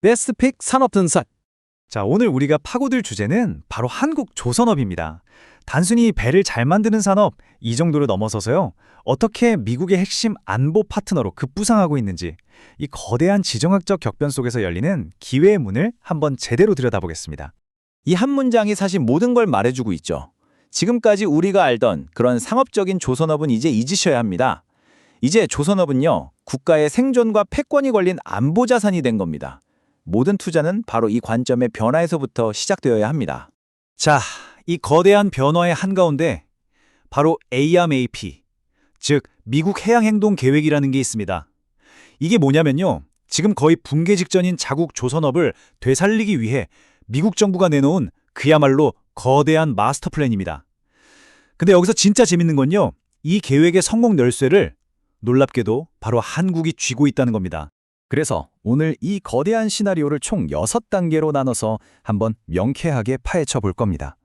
베스트픽 산업분석. 자, 오늘 우리가 파고들 주제는 바로 한국 조선업입니다. 단순히 배를 잘 만드는 산업, 이 정도로 넘어서서요. 어떻게 미국의 핵심 안보 파트너로 급부상하고 있는지, 이 거대한 지정학적 격변 속에서 열리는 기회의 문을 한번 제대로 들여다보겠습니다. 이 한 문장이 사실 모든 걸 말해주고 있죠. 지금까지 우리가 알던 그런 상업적인 조선업은 이제 잊으셔야 합니다. 이제 조선업은요, 국가의 생존과 패권이 걸린 안보 자산이 된 겁니다. 모든 투자는 바로 이 관점의 변화에서부터 시작되어야 합니다. 자, 이 거대한 변화의 한가운데 바로 AMAP, 즉 미국 해양행동 계획이라는 게 있습니다. 이게 뭐냐면요, 지금 거의 붕괴 직전인 자국 조선업을 되살리기 위해 미국 정부가 내놓은 그야말로 거대한 마스터 플랜입니다. 근데 여기서 진짜 재밌는 건요, 이 계획의 성공 열쇠를 놀랍게도 바로 한국이 쥐고 있다는 겁니다. 그래서 오늘 이 거대한 시나리오를 총 6단계로 나눠서 한번 명쾌하게 파헤쳐 볼 겁니다.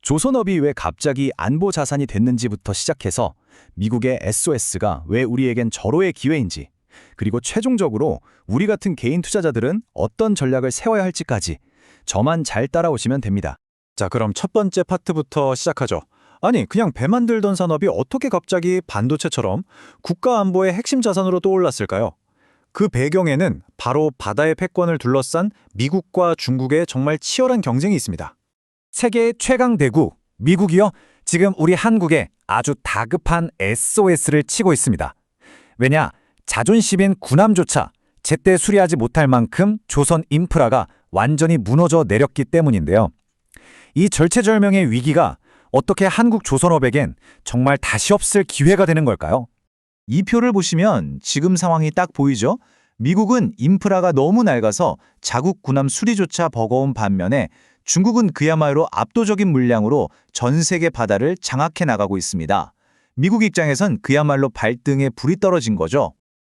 조선업이 왜 갑자기 안보 자산이 됐는지부터 시작해서 미국의 SOS가 왜 우리에겐 절호의 기회인지, 그리고 최종적으로 우리 같은 개인 투자자들은 어떤 전략을 세워야 할지까지 저만 잘 따라오시면 됩니다. 자, 그럼 첫 번째 파트부터 시작하죠. 아니, 그냥 배 만들던 산업이 어떻게 갑자기 반도체처럼 국가 안보의 핵심 자산으로 떠올랐을까요? 그 배경에는 바로 바다의 패권을 둘러싼 미국과 중국의 정말 치열한 경쟁이 있습니다. 세계의 최강 대국, 미국이요. 지금 우리 한국에 아주 다급한 SOS를 치고 있습니다. 왜냐, 자존심인 군함조차 제때 수리하지 못할 만큼 조선 인프라가 완전히 무너져 내렸기 때문인데요. 이 절체절명의 위기가 어떻게 한국 조선업에겐 정말 다시 없을 기회가 되는 걸까요? 이 표를 보시면 지금 상황이 딱 보이죠? 미국은 인프라가 너무 낡아서 자국 군함 수리조차 버거운 반면에 중국은 그야말로 압도적인 물량으로 전 세계 바다를 장악해 나가고 있습니다. 미국 입장에선 그야말로 발등에 불이 떨어진 거죠.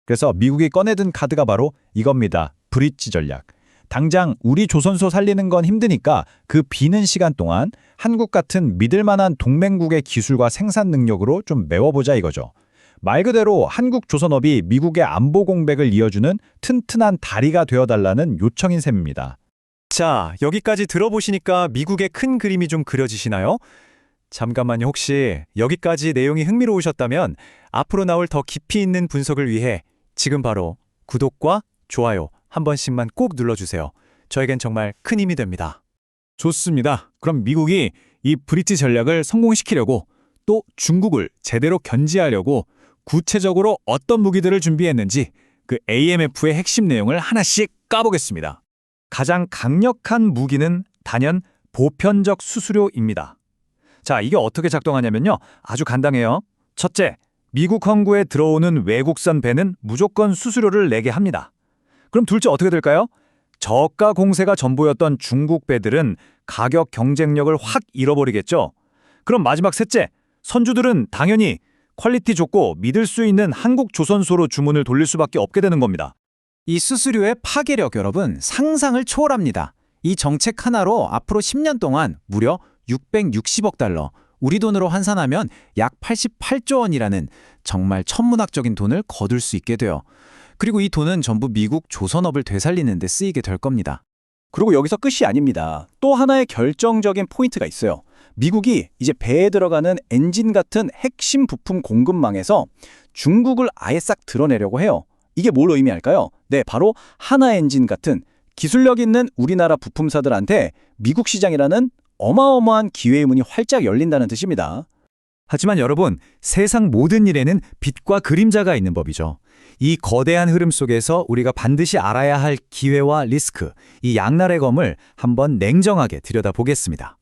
그래서 미국이 꺼내든 카드가 바로 이겁니다. 브릿지 전략. 당장 우리 조선소 살리는 건 힘드니까 그 비는 시간 동안 한국 같은 믿을 만한 동맹국의 기술과 생산 능력으로 좀 메워보자 이거죠. 말 그대로 한국 조선업이 미국의 안보 공백을 이어주는 튼튼한 다리가 되어달라는 요청인 셈입니다. 자, 여기까지 들어보시니까 미국의 큰 그림이 좀 그려지시나요? 잠깐만요. 혹시 여기까지 내용이 흥미로우셨다면 앞으로 나올 더 깊이 있는 분석을 위해 지금 바로 구독과 좋아요 한 번씩만 꼭 눌러주세요. 저에겐 정말 큰 힘이 됩니다. 좋습니다. 그럼 미국이 이 브릿지 전략을 성공시키려고 또 중국을 제대로 견제하려고 구체적으로 어떤 무기들을 준비했는지 그 AMF의 핵심 내용을 하나씩 까보겠습니다. 가장 강력한 무기는 단연 보편적 수수료입니다. 자, 이게 어떻게 작동하냐면요. 아주 간단해요. 첫째, 미국 항구에 들어오는 외국산 배는 무조건 수수료를 내게 합니다. 그럼 둘째 어떻게 될까요? 저가 공세가 전부였던 중국 배들은 가격 경쟁력을 확 잃어버리겠죠. 그럼 마지막 셋째, 선주들은 당연히 퀄리티 좋고 믿을 수 있는 한국 조선소로 주문을 돌릴 수밖에 없게 되는 겁니다. 이 수수료의 파괴력 여러분 상상을 초월합니다. 이 정책 하나로 앞으로 10년 동안 무려 660억 달러, 우리 돈으로 환산하면 약 88조 원이라는 정말 천문학적인 돈을 거둘 수 있게 돼요. 그리고 이 돈은 전부 미국 조선업을 되살리는 데 쓰이게 될 겁니다. 그리고 여기서 끝이 아닙니다. 또 하나의 결정적인 포인트가 있어요. 미국이 이제 배에 들어가는 엔진 같은 핵심 부품 공급망에서 중국을 아예 싹 드러내려고 해요. 이게 뭘 의미할까요? 네, 바로 하나 엔진 같은 기술력 있는 우리나라 부품사들한테 미국 시장이라는 어마어마한 기회의 문이 활짝 열린다는 뜻입니다. 하지만 여러분, 세상 모든 일에는 빛과 그림자가 있는 법이죠. 이 거대한 흐름 속에서 우리가 반드시 알아야 할 기회와 리스크, 이 양날의 검을 한번 냉정하게 들여다보겠습니다.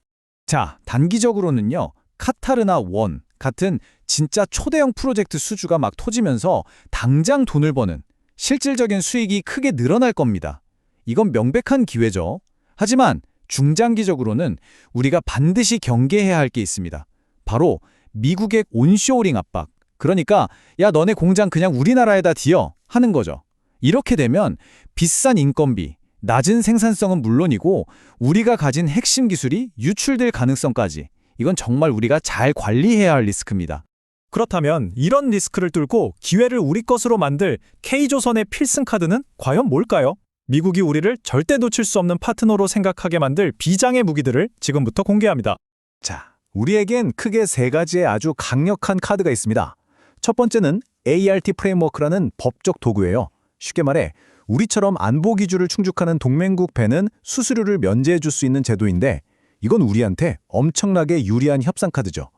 자, 단기적으로는요, 카타르나 원 같은 진짜 초대형 프로젝트 수주가 막 터지면서 당장 돈을 버는 실질적인 수익이 크게 늘어날 겁니다. 이건 명백한 기회죠. 하지만 중장기적으로는 우리가 반드시 경계해야 할 게 있습니다. 바로 미국의 온쇼어링 압박. 그러니까 야, 너네 공장 그냥 우리나라에다 지어 하는 거죠. 이렇게 되면 비싼 인건비, 낮은 생산성은 물론이고 우리가 가진 핵심 기술이 유출될 가능성까지, 이건 정말 우리가 잘 관리해야 할 리스크입니다. 그렇다면 이런 리스크를 뚫고 기회를 우리 것으로 만들 K조선의 필승 카드는 과연 뭘까요? 미국이 우리를 절대 놓칠 수 없는 파트너로 생각하게 만들 비장의 무기들을 지금부터 공개합니다. 자, 우리에겐 크게 세 가지의 아주 강력한 카드가 있습니다. 첫 번째는 ART 프레임워크라는 법적 도구예요. 쉽게 말해 우리처럼 안보 기준을 충족하는 동맹국 배는 수수료를 면제해 줄 수 있는 제도인데 이건 우리한테 엄청나게 유리한 협상 카드죠.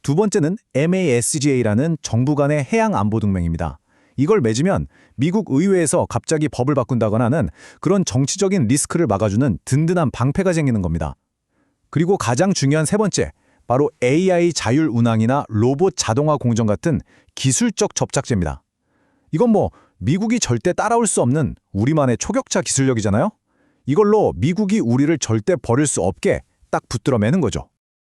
두 번째는 MASGA라는 정부 간의 해양 안보 동맹입니다. 이걸 맺으면 미국 의회에서 갑자기 법을 바꾼다거나 하는 그런 정치적인 리스크를 막아주는 든든한 방패가 생기는 겁니다. 그리고 가장 중요한 세 번째, 바로 AI 자율 운항이나 로봇 자동화 공정 같은 기술적 접착제입니다. 이건 미국이 절대 따라올 수 없는 우리만의 초격차 기술력이잖아요? 이걸로 미국이 우리를 절대 버릴 수 없게 딱 붙들어 매는 거죠.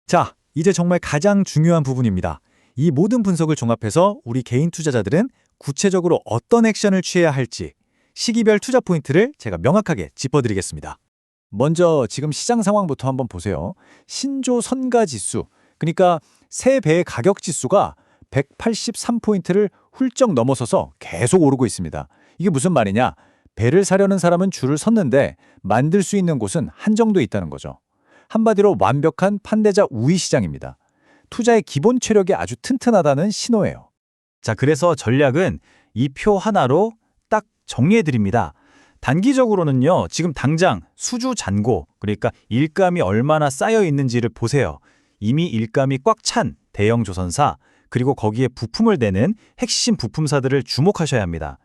자, 이제 정말 가장 중요한 부분입니다. 이 모든 분석을 종합해서 우리 개인 투자자들은 구체적으로 어떤 액션을 취해야 할지 시기별 투자 포인트를 제가 명확하게 짚어드리겠습니다. 먼저 지금 시장 상황부터 한번 보세요. 신조 선가 지수, 그러니까 새 배의 가격 지수가 183포인트를 훌쩍 넘어서서 계속 오르고 있습니다. 이게 무슨 말이냐? 배를 사려는 사람은 줄을 섰는데 만들 수 있는 곳은 한정돼 있다는 거죠. 한마디로 완벽한 판대자 우위 시장입니다. 투자의 기본 체력이 아주 튼튼하다는 신호예요. 자, 그래서 전략은 이 표 하나로 딱 정리해드립니다. 단기적으로는요, 지금 당장 수주 잔고, 그러니까 일감이 얼마나 쌓여 있는지를 보세요. 이미 일감이 꽉 찬 대형 조선사, 그리고 거기에 부품을 대는 핵심 부품사들을 주목하셔야 합니다.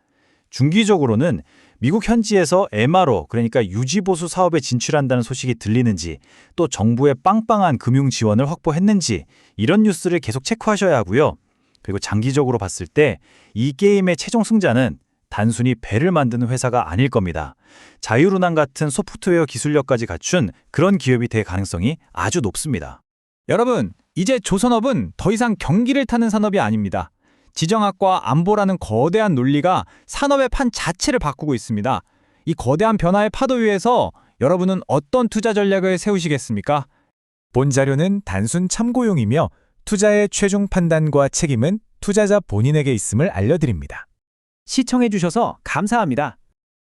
중기적으로는 미국 현지에서 MRO, 그러니까 유지보수 사업에 진출한다는 소식이 들리는지, 또 정부의 빵빵한 금융 지원을 확보했는지 이런 뉴스를 계속 체크하셔야 하고요. 그리고 장기적으로 봤을 때 이 게임의 최종 승자는 단순히 배를 만드는 회사가 아닐 겁니다. 자율운항 같은 소프트웨어 기술력까지 갖춘 그런 기업이 될 가능성이 아주 높습니다. 여러분, 이제 조선업은 더 이상 경기를 타는 산업이 아닙니다. 지정학과 안보라는 거대한 논리가 산업의 판 자체를 바꾸고 있습니다. 이 거대한 변화의 파도 위에서 여러분은 어떤 투자 전략을 세우시겠습니까? 본 자료는 단순 참고용이며 투자의 최종 판단과 책임은 투자자 본인에게 있음을 알려드립니다. 시청해주셔서 감사합니다.